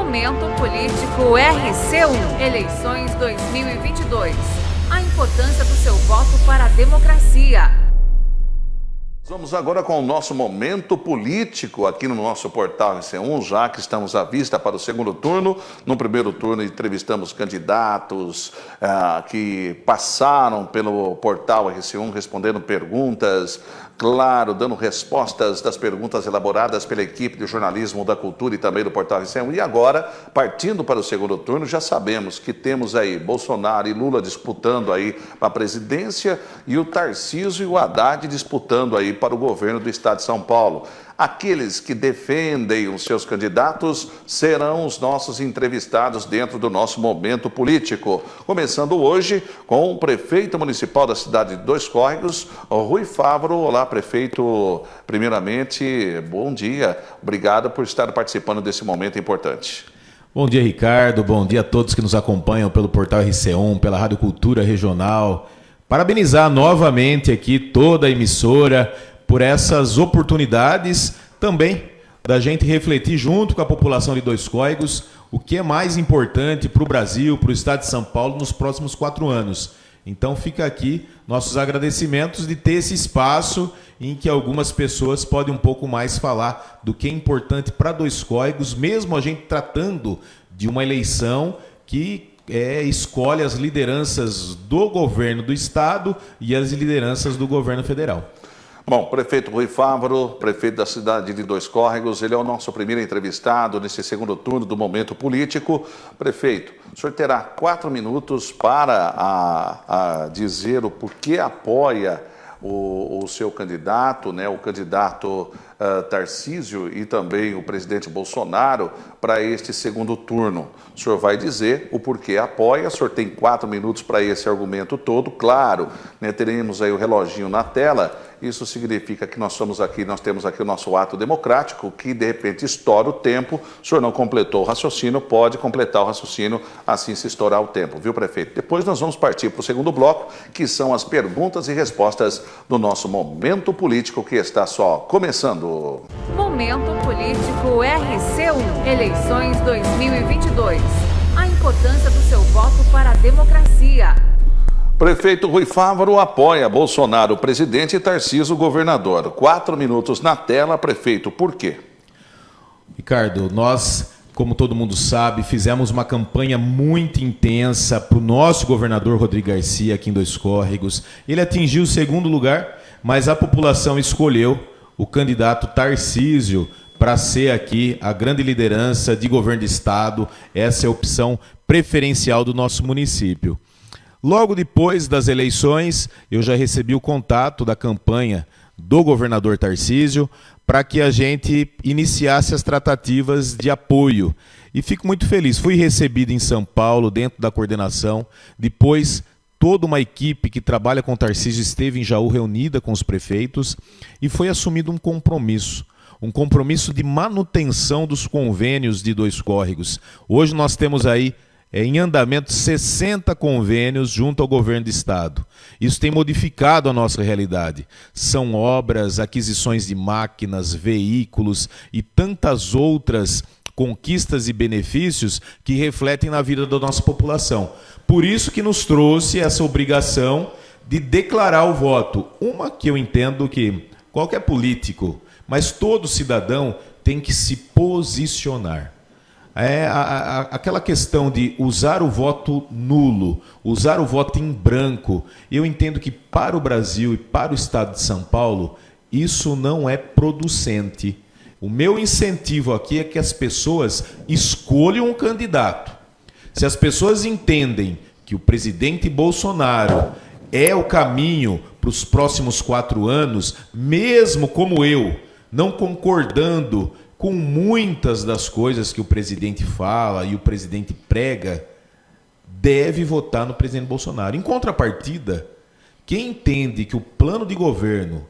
Momento Político RC1, eleições 2022. A importância do seu voto para a democracia. Vamos agora com o nosso momento político aqui no nosso portal RC1, já que estamos à vista para o segundo turno. No primeiro turno entrevistamos candidatos que passaram pelo portal RC1 respondendo perguntas, claro, dando respostas das perguntas elaboradas pela equipe de jornalismo da cultura e também do portal RC1. E agora, partindo para o segundo turno, já sabemos que temos aí Bolsonaro e Lula disputando aí para a presidência e o Tarcísio e o Haddad disputando aí para o governo do estado de São Paulo. Aqueles que defendem os seus candidatos serão os nossos entrevistados dentro do nosso momento político. Começando hoje com o prefeito municipal da cidade de Dois Córregos, Rui Favaro. Olá, prefeito. Primeiramente, bom dia. Obrigado por estar participando desse momento importante. Bom dia, Ricardo. Bom dia a todos que nos acompanham pelo portal RC1, pela Rádio Cultura Regional. Parabenizar novamente aqui toda a emissora por essas oportunidades também da gente refletir junto com a população de Dois Córregos o que é mais importante para o Brasil, para o estado de São Paulo nos próximos 4 anos. Então fica aqui nossos agradecimentos de ter esse espaço em que algumas pessoas podem um pouco mais falar do que é importante para Dois Córregos, mesmo a gente tratando de uma eleição que escolhe as lideranças do governo do estado e as lideranças do governo federal. Bom, prefeito Rui Favaro, prefeito da cidade de Dois Córregos, ele é o nosso primeiro entrevistado nesse segundo turno do Momento Político. Prefeito, o senhor terá 4 minutos para dizer o porquê apoia o seu candidato, né, o candidato Tarcísio e também o presidente Bolsonaro para este segundo turno. O senhor vai dizer o porquê apoia, o senhor tem 4 minutos para esse argumento todo, claro, né, teremos aí o reloginho na tela. Isso significa que nós temos aqui o nosso ato democrático, que de repente estoura o tempo. O senhor não completou o raciocínio, pode completar o raciocínio assim se estourar o tempo, viu, prefeito? Depois nós vamos partir para o segundo bloco, que são as perguntas e respostas do nosso Momento Político, que está só começando. Momento Político RC1, eleições 2022. A importância do seu voto para a democracia. Prefeito Rui Favaro apoia Bolsonaro, presidente, e Tarcísio, governador. 4 minutos na tela, prefeito, por quê? Ricardo, nós, como todo mundo sabe, fizemos uma campanha muito intensa para o nosso governador Rodrigo Garcia aqui em Dois Córregos. Ele atingiu o 2º lugar, mas a população escolheu o candidato Tarcísio para ser aqui a grande liderança de governo de estado. Essa é a opção preferencial do nosso município. Logo depois das eleições, eu já recebi o contato da campanha do governador Tarcísio para que a gente iniciasse as tratativas de apoio. E fico muito feliz. Fui recebido em São Paulo, dentro da coordenação. Depois, toda uma equipe que trabalha com Tarcísio esteve em Jaú reunida com os prefeitos e foi assumido um compromisso de manutenção dos convênios de Dois Córregos. Hoje nós temos aí em andamento 60 convênios junto ao governo do estado. Isso tem modificado a nossa realidade. São obras, aquisições de máquinas, veículos e tantas outras conquistas e benefícios que refletem na vida da nossa população. Por isso que nos trouxe essa obrigação de declarar o voto. Uma que eu entendo que qualquer político, mas todo cidadão tem que se posicionar. Aquela questão de usar o voto nulo, usar o voto em branco, eu entendo que para o Brasil e para o estado de São Paulo, isso não é producente. O meu incentivo aqui é que as pessoas escolham um candidato. Se as pessoas entendem que o presidente Bolsonaro é o caminho para os próximos 4 anos, mesmo como eu, não concordando com muitas das coisas que o presidente fala e o presidente prega, deve votar no presidente Bolsonaro. Em contrapartida, quem entende que o plano de governo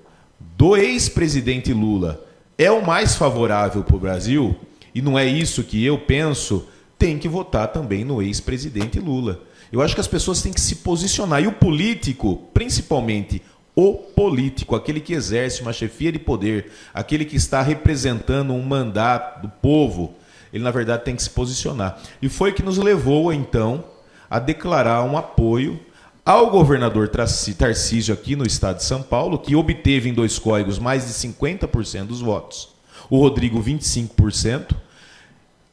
do ex-presidente Lula é o mais favorável para o Brasil, e não é isso que eu penso, tem que votar também no ex-presidente Lula. Eu acho que as pessoas têm que se posicionar. E o político, principalmente o político, aquele que exerce uma chefia de poder, aquele que está representando um mandato do povo, ele na verdade tem que se posicionar. E foi que nos levou, então, a declarar um apoio ao governador Tarcísio aqui no estado de São Paulo, que obteve em 2 códigos mais de 50% dos votos, o Rodrigo 25%,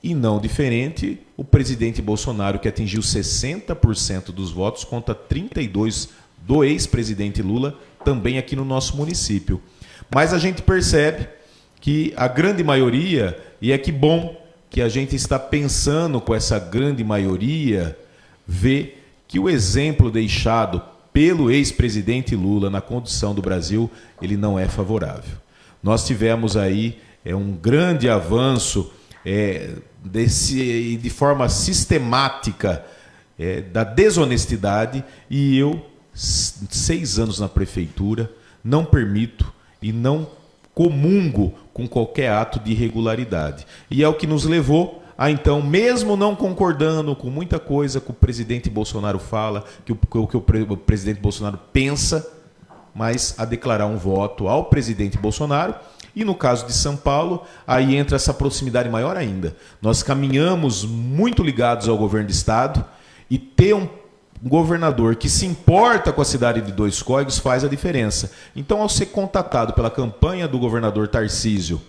e não diferente o presidente Bolsonaro, que atingiu 60% dos votos contra 32% do ex-presidente Lula, também aqui no nosso município. Mas a gente percebe que a grande maioria, e é que bom que a gente está pensando com essa grande maioria, vê que o exemplo deixado pelo ex-presidente Lula na condução do Brasil, ele não é favorável. Nós tivemos aí um grande avanço de forma sistemática da desonestidade, e eu, 6 anos na prefeitura, não permito e não comungo com qualquer ato de irregularidade. E é o que nos levou a, então, mesmo não concordando com muita coisa que o presidente Bolsonaro fala, que o presidente Bolsonaro pensa, mas a declarar um voto ao presidente Bolsonaro. E no caso de São Paulo, aí entra essa proximidade maior ainda. Nós caminhamos muito ligados ao governo do estado, e ter um governador que se importa com a cidade de 2 códigos faz a diferença. Então, ao ser contatado pela campanha do governador Tarcísio,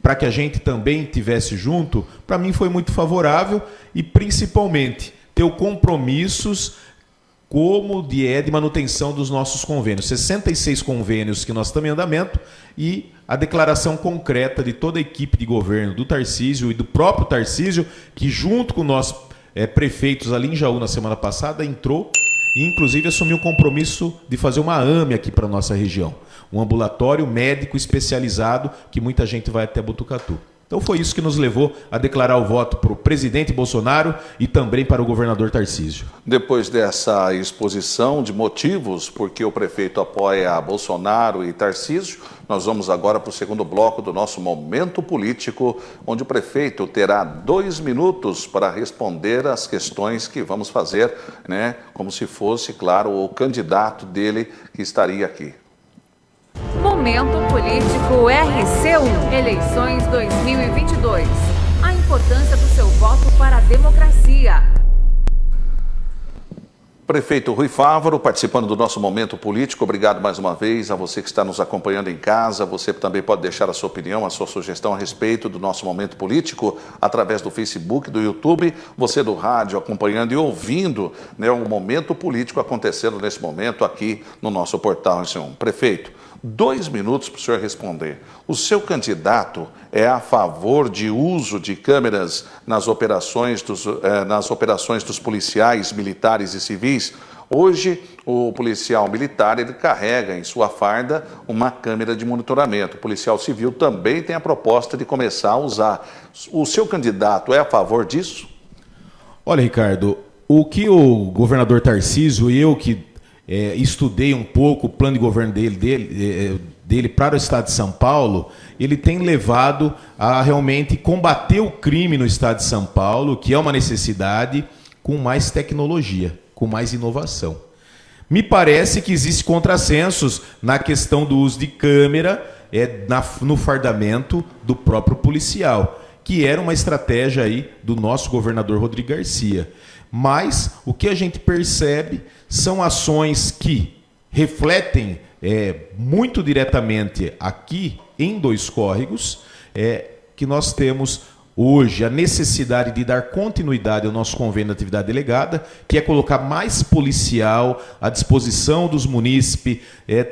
para que a gente também tivesse junto, para mim foi muito favorável, e principalmente ter compromissos como de manutenção dos nossos convênios. 66 convênios que nós estamos em andamento, e a declaração concreta de toda a equipe de governo do Tarcísio e do próprio Tarcísio, que junto com nós prefeitos ali em Jaú na semana passada entrou e inclusive assumiu o compromisso de fazer uma AME aqui para a nossa região. Um ambulatório médico especializado que muita gente vai até Botucatu. Então foi isso que nos levou a declarar o voto para o presidente Bolsonaro e também para o governador Tarcísio. Depois dessa exposição de motivos por que o prefeito apoia Bolsonaro e Tarcísio, nós vamos agora para o segundo bloco do nosso Momento Político, onde o prefeito terá 2 minutos para responder as questões que vamos fazer, né, como se fosse, claro, o candidato dele que estaria aqui. Momento Político RC1, eleições 2022. A importância do seu voto para a democracia. Prefeito Rui Fávaro, participando do nosso Momento Político, obrigado mais uma vez a você que está nos acompanhando em casa. Você também pode deixar a sua opinião, a sua sugestão a respeito do nosso Momento Político através do Facebook, do YouTube, você do rádio acompanhando e ouvindo, né, o Momento Político acontecendo nesse momento aqui no nosso portal RC1. Prefeito, 2 minutos para o senhor responder. O seu candidato é a favor de uso de câmeras nas operações dos policiais, militares e civis? Hoje, o policial militar ele carrega em sua farda uma câmera de monitoramento. O policial civil também tem a proposta de começar a usar. O seu candidato é a favor disso? Olha, Ricardo, o que o governador Tarcísio e eu que estudei um pouco o plano de governo dele para o estado de São Paulo, ele tem levado a realmente combater o crime no estado de São Paulo, que é uma necessidade, com mais tecnologia, com mais inovação. Me parece que existe contrassensos na questão do uso de câmera no fardamento do próprio policial, que era uma estratégia aí do nosso governador Rodrigo Garcia. Mas o que a gente percebe são ações que refletem muito diretamente aqui em 2 córregos, que nós temos hoje a necessidade de dar continuidade ao nosso convênio de atividade delegada, que é colocar mais policial à disposição dos munícipes,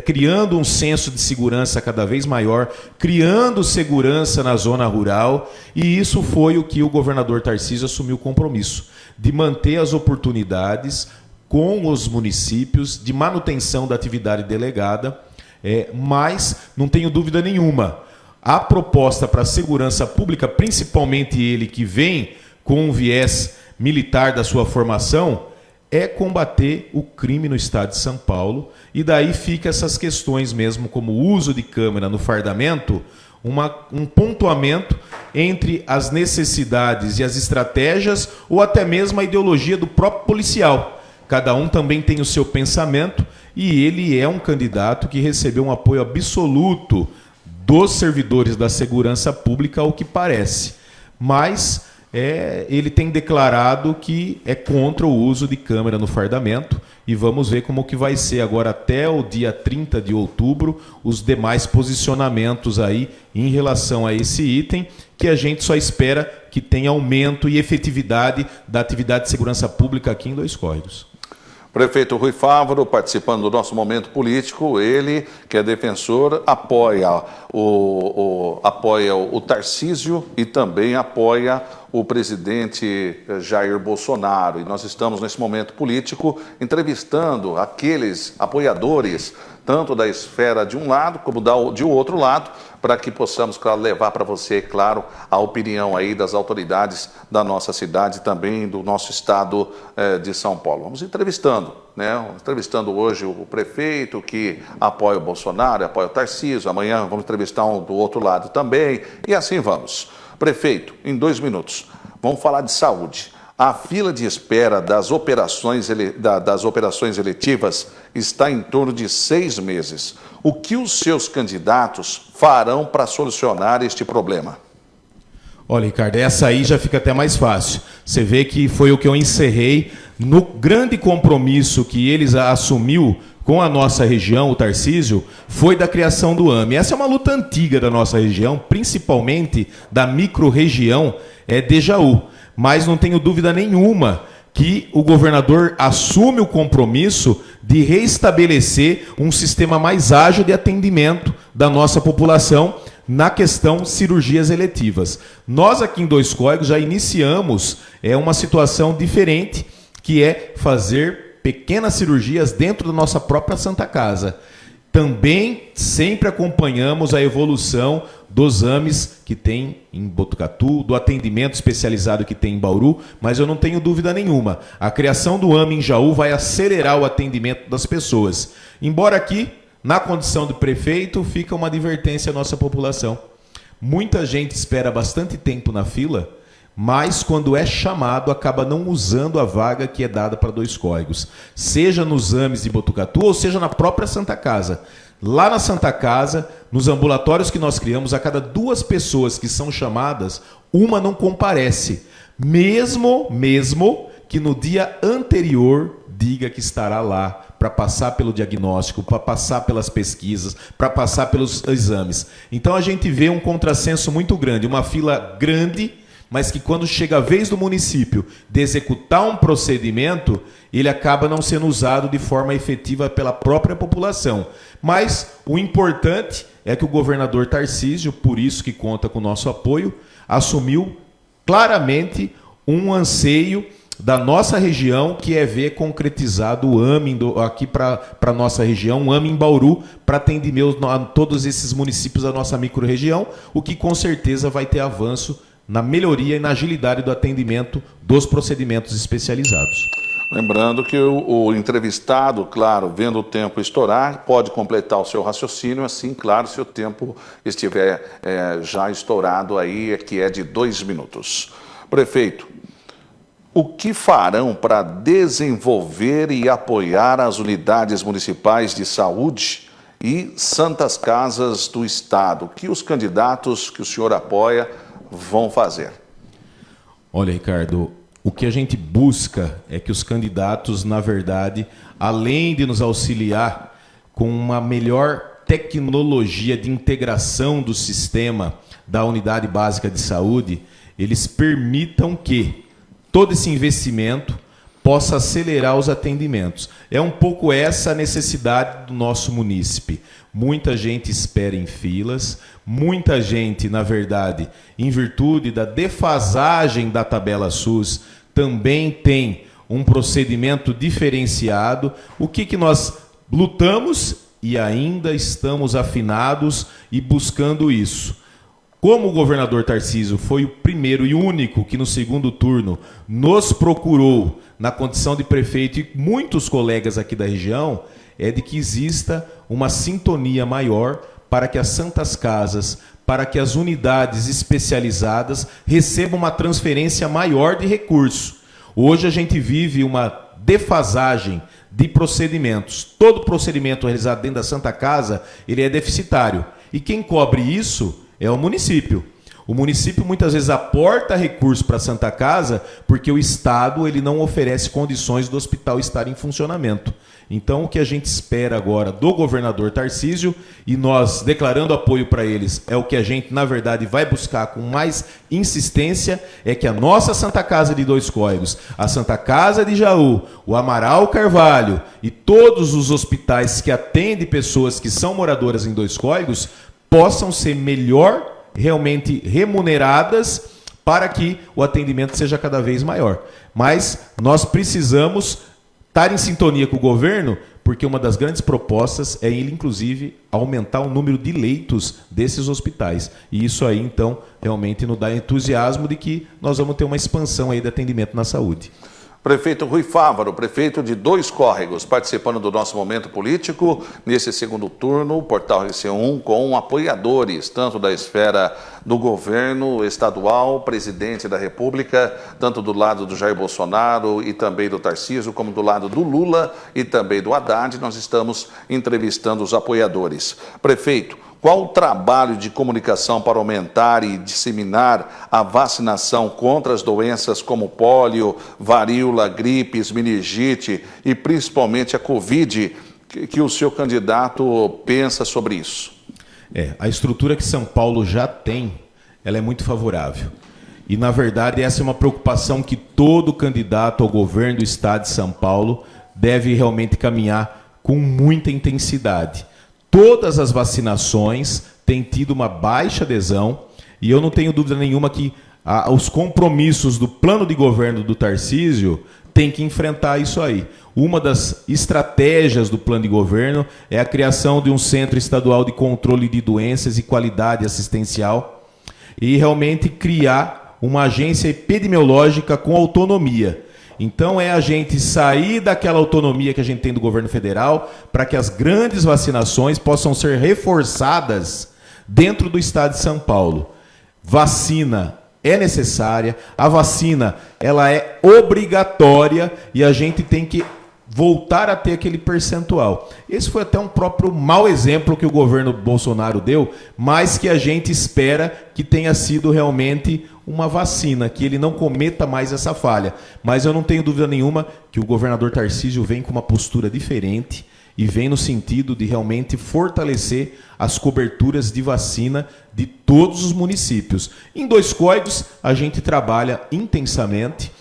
criando um senso de segurança cada vez maior, criando segurança na zona rural, e isso foi o que o governador Tarcísio assumiu o compromisso, de manter as oportunidades com os municípios de manutenção da atividade delegada, mas não tenho dúvida nenhuma, a proposta para a segurança pública, principalmente ele que vem com um viés militar da sua formação, é combater o crime no estado de São Paulo, e daí fica essas questões mesmo, como o uso de câmera no fardamento, um pontuamento entre as necessidades e as estratégias, ou até mesmo a ideologia do próprio policial. Cada um também tem o seu pensamento, e ele é um candidato que recebeu um apoio absoluto dos servidores da segurança pública, ao que parece. Mas ele tem declarado que é contra o uso de câmera no fardamento, e vamos ver como que vai ser agora até o dia 30 de outubro os demais posicionamentos aí em relação a esse item, que a gente só espera que tenha aumento e efetividade da atividade de segurança pública aqui em Dois Córregos. Prefeito Rui Fávaro, participando do nosso momento político, ele, que é defensor, apoia o Tarcísio e também apoia o presidente Jair Bolsonaro. E nós estamos, nesse momento político, entrevistando aqueles apoiadores, tanto da esfera de um lado como de outro lado, para que possamos, claro, levar para você, claro, a opinião aí das autoridades da nossa cidade e também do nosso estado de São Paulo. Vamos entrevistando, né? Entrevistando hoje o prefeito que apoia o Bolsonaro, apoia o Tarcísio. Amanhã vamos entrevistar um do outro lado também, e assim vamos. Prefeito, em 2 minutos, vamos falar de saúde. A fila de espera das operações eletivas está em torno de 6 meses. O que os seus candidatos farão para solucionar este problema? Olha, Ricardo, essa aí já fica até mais fácil. Você vê que foi o que eu encerrei no grande compromisso que eles assumiu com a nossa região, o Tarcísio, foi da criação do AME. Essa é uma luta antiga da nossa região, principalmente da micro-região de Jaú. Mas não tenho dúvida nenhuma que o governador assume o compromisso de reestabelecer um sistema mais ágil de atendimento da nossa população na questão cirurgias eletivas. Nós aqui em Dois Córregos já iniciamos uma situação diferente, que é fazer pequenas cirurgias dentro da nossa própria Santa Casa. Também sempre acompanhamos a evolução dos AMEs que tem em Botucatu, do atendimento especializado que tem em Bauru, mas eu não tenho dúvida nenhuma. A criação do AME em Jaú vai acelerar o atendimento das pessoas. Embora aqui, na condição de prefeito, fica uma advertência à nossa população. Muita gente espera bastante tempo na fila, mas quando é chamado, acaba não usando a vaga que é dada para Dois Córregos. Seja nos AMEs de Botucatu ou seja na própria Santa Casa. Lá na Santa Casa, nos ambulatórios que nós criamos, a cada 2 pessoas que são chamadas, uma não comparece. Mesmo que no dia anterior diga que estará lá para passar pelo diagnóstico, para passar pelas pesquisas, para passar pelos exames. Então a gente vê um contrassenso muito grande, uma fila grande, mas que quando chega a vez do município de executar um procedimento, ele acaba não sendo usado de forma efetiva pela própria população. Mas o importante é que o governador Tarcísio, por isso que conta com o nosso apoio, assumiu claramente um anseio da nossa região, que é ver concretizado o AME aqui para a nossa região, um AME em Bauru, para atender todos esses municípios da nossa micro-região, o que com certeza vai ter avanço na melhoria e na agilidade do atendimento dos procedimentos especializados. Lembrando que o entrevistado, claro, vendo o tempo estourar, pode completar o seu raciocínio, assim, claro, se o tempo estiver já estourado aí, que é de 2 minutos. Prefeito, o que farão para desenvolver e apoiar as unidades municipais de saúde e santas casas do Estado? O que os candidatos que o senhor apoia vão fazer? Olha, Ricardo, o que a gente busca é que os candidatos, na verdade, além de nos auxiliar com uma melhor tecnologia de integração do sistema da unidade básica de saúde, eles permitam que todo esse investimento possa acelerar os atendimentos. É um pouco essa a necessidade do nosso munícipe. Muita gente espera em filas, muita gente, na verdade, em virtude da defasagem da tabela SUS, também tem um procedimento diferenciado. O que nós lutamos e ainda estamos afinados e buscando isso. Como o governador Tarcísio foi o primeiro e único que no segundo turno nos procurou na condição de prefeito e muitos colegas aqui da região, é de que exista uma sintonia maior para que as santas casas, para que as unidades especializadas recebam uma transferência maior de recursos. Hoje a gente vive uma defasagem de procedimentos. Todo procedimento realizado dentro da Santa Casa, ele é deficitário. E quem cobre isso é o município. O município muitas vezes aporta recursos para a Santa Casa porque o Estado ele não oferece condições do hospital estar em funcionamento. Então, o que a gente espera agora do governador Tarcísio, e nós declarando apoio para eles, é o que a gente, na verdade, vai buscar com mais insistência, é que a nossa Santa Casa de Dois Córregos, a Santa Casa de Jaú, o Amaral Carvalho e todos os hospitais que atendem pessoas que são moradoras em Dois Córregos possam ser melhor realmente remuneradas para que o atendimento seja cada vez maior. Mas nós precisamos estar em sintonia com o governo, porque uma das grandes propostas é ele, inclusive, aumentar o número de leitos desses hospitais. E isso aí, então, realmente nos dá entusiasmo de que nós vamos ter uma expansão aí de atendimento na saúde. Prefeito Rui Fávaro, prefeito de Dois Córregos, participando do nosso momento político, nesse segundo turno, Portal RC1, com apoiadores, tanto da esfera do governo estadual, presidente da República, tanto do lado do Jair Bolsonaro e também do Tarcísio, como do lado do Lula e também do Haddad. Nós estamos entrevistando os apoiadores. Prefeito, qual o trabalho de comunicação para aumentar e disseminar a vacinação contra as doenças como pólio, varíola, gripes, meningite e principalmente a Covid, que o seu candidato pensa sobre isso? A estrutura que São Paulo já tem, ela é muito favorável. E, na verdade, essa é uma preocupação que todo candidato ao governo do estado de São Paulo deve realmente caminhar com muita intensidade. Todas as vacinações têm tido uma baixa adesão e eu não tenho dúvida nenhuma que os compromissos do plano de governo do Tarcísio têm que enfrentar isso aí. Uma das estratégias do plano de governo é a criação de um Centro Estadual de Controle de Doenças e Qualidade Assistencial e realmente criar uma agência epidemiológica com autonomia. Então é a gente sair daquela autonomia que a gente tem do governo federal para que as grandes vacinações possam ser reforçadas dentro do estado de São Paulo. Vacina é necessária, a vacina ela é obrigatória e a gente tem que voltar a ter aquele percentual. Esse foi até um próprio mau exemplo que o governo Bolsonaro deu, mas que a gente espera que tenha sido realmente uma vacina, que ele não cometa mais essa falha. Mas eu não tenho dúvida nenhuma que o governador Tarcísio vem com uma postura diferente e vem no sentido de realmente fortalecer as coberturas de vacina de todos os municípios. Em Dois Córregos, a gente trabalha intensamente.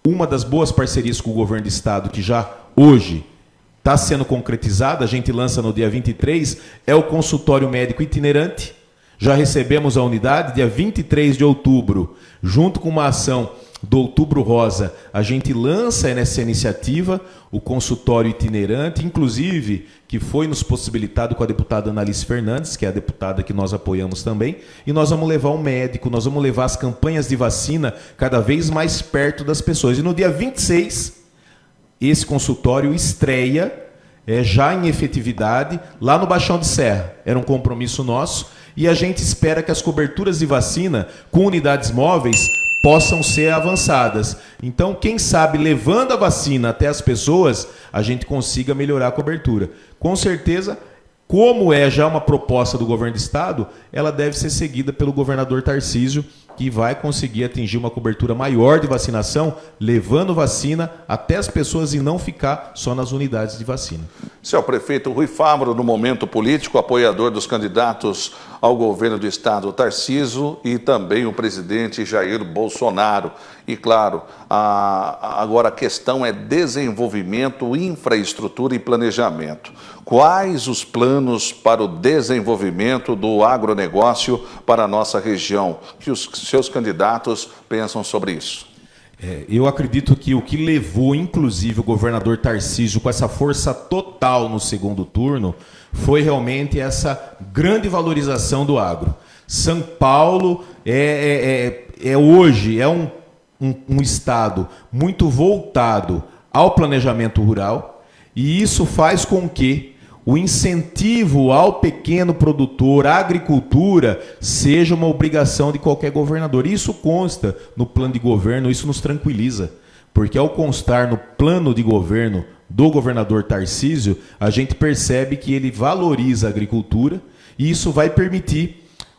Uma das boas parcerias com o governo do estado, que já hoje está sendo concretizada, a gente lança no dia 23, é o consultório médico itinerante. Já recebemos a unidade, dia 23 de outubro, junto com uma ação do Outubro Rosa, a gente lança nessa iniciativa o consultório itinerante, inclusive que foi nos possibilitado com a deputada Analice Fernandes, que é a deputada que nós apoiamos também, e nós vamos levar um médico, nós vamos levar as campanhas de vacina cada vez mais perto das pessoas. E no dia 26, esse consultório estreia já em efetividade lá no Baixão de Serra. Era um compromisso nosso e a gente espera que as coberturas de vacina com unidades móveis possam ser avançadas. Então, quem sabe, levando a vacina até as pessoas, a gente consiga melhorar a cobertura. Com certeza, como é já uma proposta do governo do estado, ela deve ser seguida pelo governador Tarcísio, que vai conseguir atingir uma cobertura maior de vacinação, levando vacina até as pessoas e não ficar só nas unidades de vacina. Seu prefeito Rui Fávaro, no momento político, apoiador dos candidatos ao governo do estado, Tarcísio, e também o presidente Jair Bolsonaro. E, claro, agora a questão é desenvolvimento, infraestrutura e planejamento. Quais os planos para o desenvolvimento do agronegócio para a nossa região? Que os seus candidatos pensam sobre isso? Eu acredito que o que levou, inclusive, o governador Tarcísio com essa força total no segundo turno foi realmente essa grande valorização do agro. São Paulo hoje é um estado muito voltado ao planejamento rural e isso faz com que o incentivo ao pequeno produtor, à agricultura, seja uma obrigação de qualquer governador. Isso consta no plano de governo, isso nos tranquiliza, porque ao constar no plano de governo do governador Tarcísio, a gente percebe que ele valoriza a agricultura e isso vai permitir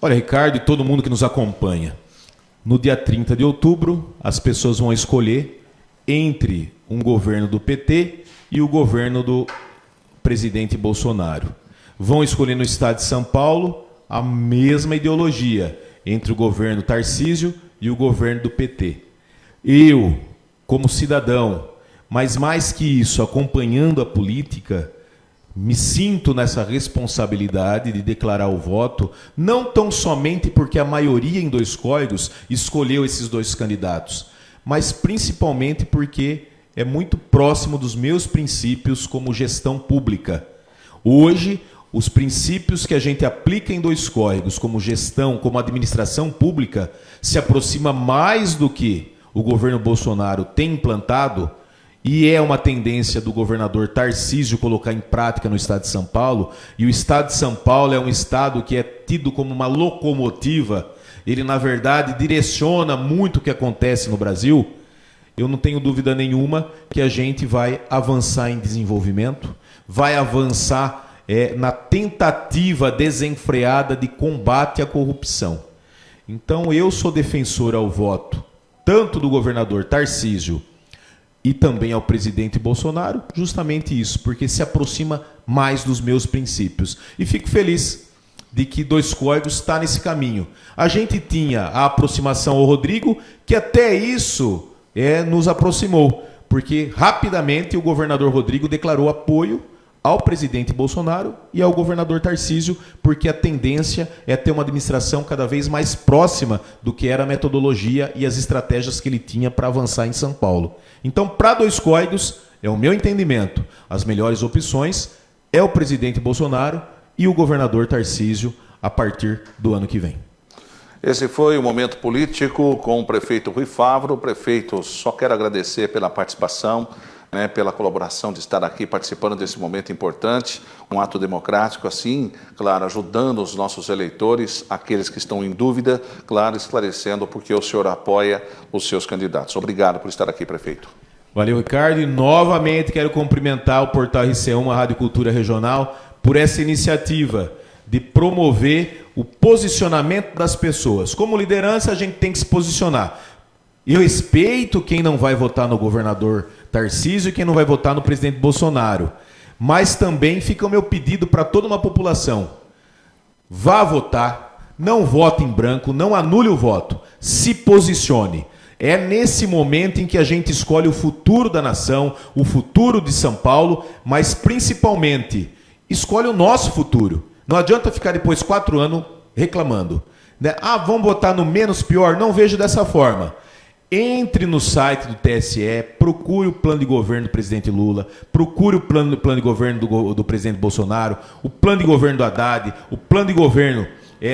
Olha, Ricardo e todo mundo que nos acompanha, no dia 30 de outubro, as pessoas vão escolher entre um governo do PT e o governo do presidente Bolsonaro. Vão escolher no estado de São Paulo a mesma ideologia entre o governo Tarcísio e o governo do PT. Eu, como cidadão, mas mais que isso, acompanhando a política, me sinto nessa responsabilidade de declarar o voto, não tão somente porque a maioria em Dois Córregos escolheu esses dois candidatos, mas principalmente porque é muito próximo dos meus princípios como gestão pública. Hoje, os princípios que a gente aplica em Dois Córregos como gestão, como administração pública, se aproxima mais do que o governo Bolsonaro tem implantado, e é uma tendência do governador Tarcísio colocar em prática no estado de São Paulo, e o estado de São Paulo é um estado que é tido como uma locomotiva, ele na verdade direciona muito o que acontece no Brasil. Eu não tenho dúvida nenhuma que a gente vai avançar em desenvolvimento, vai avançar na tentativa desenfreada de combate à corrupção. Então eu sou defensor ao voto, tanto do governador Tarcísio e também ao presidente Bolsonaro, justamente isso, porque se aproxima mais dos meus princípios. E fico feliz de que Dois Córregos está nesse caminho. A gente tinha a aproximação ao Rodrigo, que até isso nos aproximou, porque rapidamente o governador Rodrigo declarou apoio ao presidente Bolsonaro e ao governador Tarcísio, porque a tendência é ter uma administração cada vez mais próxima do que era a metodologia e as estratégias que ele tinha para avançar em São Paulo. Então, para Dois Córregos, é o meu entendimento, as melhores opções é o presidente Bolsonaro e o governador Tarcísio a partir do ano que vem. Esse foi o Momento Político com o prefeito Rui Favro. Prefeito, só quero agradecer pela participação, pela colaboração de estar aqui participando desse momento importante, um ato democrático assim, claro, ajudando os nossos eleitores, aqueles que estão em dúvida, claro, esclarecendo porque o senhor apoia os seus candidatos. Obrigado por estar aqui, prefeito. Valeu, Ricardo, e novamente quero cumprimentar o Portal RC1, a Rádio Cultura Regional, por essa iniciativa de promover o posicionamento das pessoas. Como liderança, a gente tem que se posicionar. Eu respeito quem não vai votar no governador Tarcísio e quem não vai votar no presidente Bolsonaro. Mas também fica o meu pedido para toda uma população. Vá votar, não vote em branco, não anule o voto, se posicione. É nesse momento em que a gente escolhe o futuro da nação, o futuro de São Paulo, mas principalmente escolhe o nosso futuro. Não adianta ficar depois 4 anos reclamando. Vamos votar no menos pior? Não vejo dessa forma. Entre no site do TSE, procure o plano de governo do presidente Lula, procure o plano de governo do presidente Bolsonaro, o plano de governo do Haddad, o plano de governo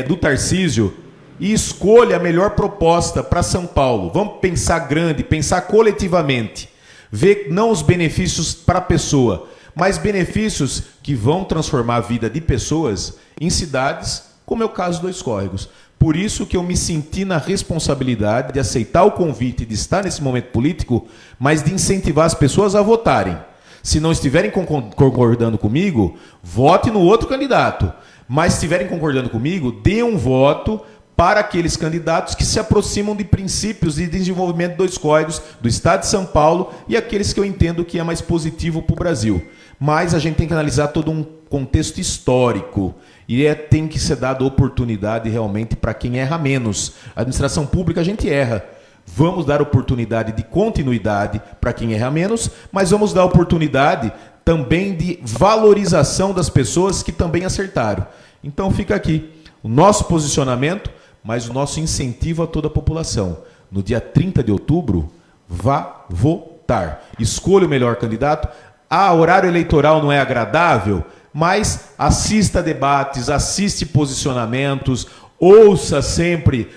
do Tarcísio e escolha a melhor proposta para São Paulo. Vamos pensar grande, pensar coletivamente, ver não os benefícios para a pessoa, mas benefícios que vão transformar a vida de pessoas em cidades, como é o caso de Dois Córregos. Por isso que eu me senti na responsabilidade de aceitar o convite de estar nesse momento político, mas de incentivar as pessoas a votarem. Se não estiverem concordando comigo, vote no outro candidato. Mas se estiverem concordando comigo, dê um voto para aqueles candidatos que se aproximam de princípios de desenvolvimento de Dois Córregos, do estado de São Paulo e aqueles que eu entendo que é mais positivo para o Brasil. Mas a gente tem que analisar todo um contexto histórico e tem que ser dada oportunidade realmente para quem erra menos. A administração pública a gente erra. Vamos dar oportunidade de continuidade para quem erra menos, mas vamos dar oportunidade também de valorização das pessoas que também acertaram. Então fica aqui o nosso posicionamento, mas o nosso incentivo a toda a população. No dia 30 de outubro, vá votar. Escolha o melhor candidato. Horário eleitoral não é agradável, mas assista debates, assiste posicionamentos, ouça sempre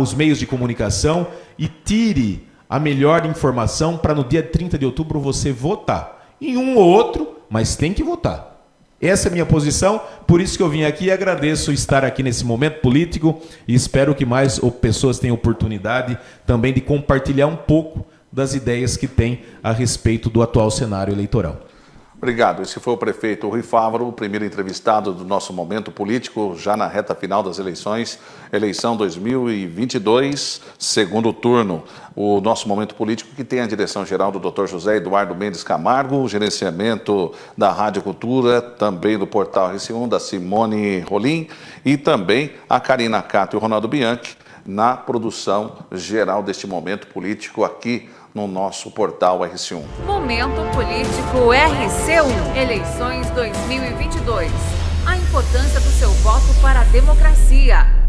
os meios de comunicação e tire a melhor informação para no dia 30 de outubro você votar. Em um ou outro, mas tem que votar. Essa é a minha posição, por isso que eu vim aqui e agradeço estar aqui nesse momento político e espero que mais pessoas tenham oportunidade também de compartilhar um pouco das ideias que tem a respeito do atual cenário eleitoral. Obrigado. Esse foi o prefeito Rui Fávaro, o primeiro entrevistado do nosso momento político, já na reta final das eleições, eleição 2022, segundo turno. O nosso momento político que tem a direção geral do Dr. José Eduardo Mendes Camargo, o gerenciamento da Rádio Cultura, também do Portal RC1, da Simone Rolim, e também a Karina Cato e o Ronaldo Bianchi, na produção geral deste momento político aqui no nosso portal RC1. Momento político RC1, eleições 2022. A importância do seu voto para a democracia.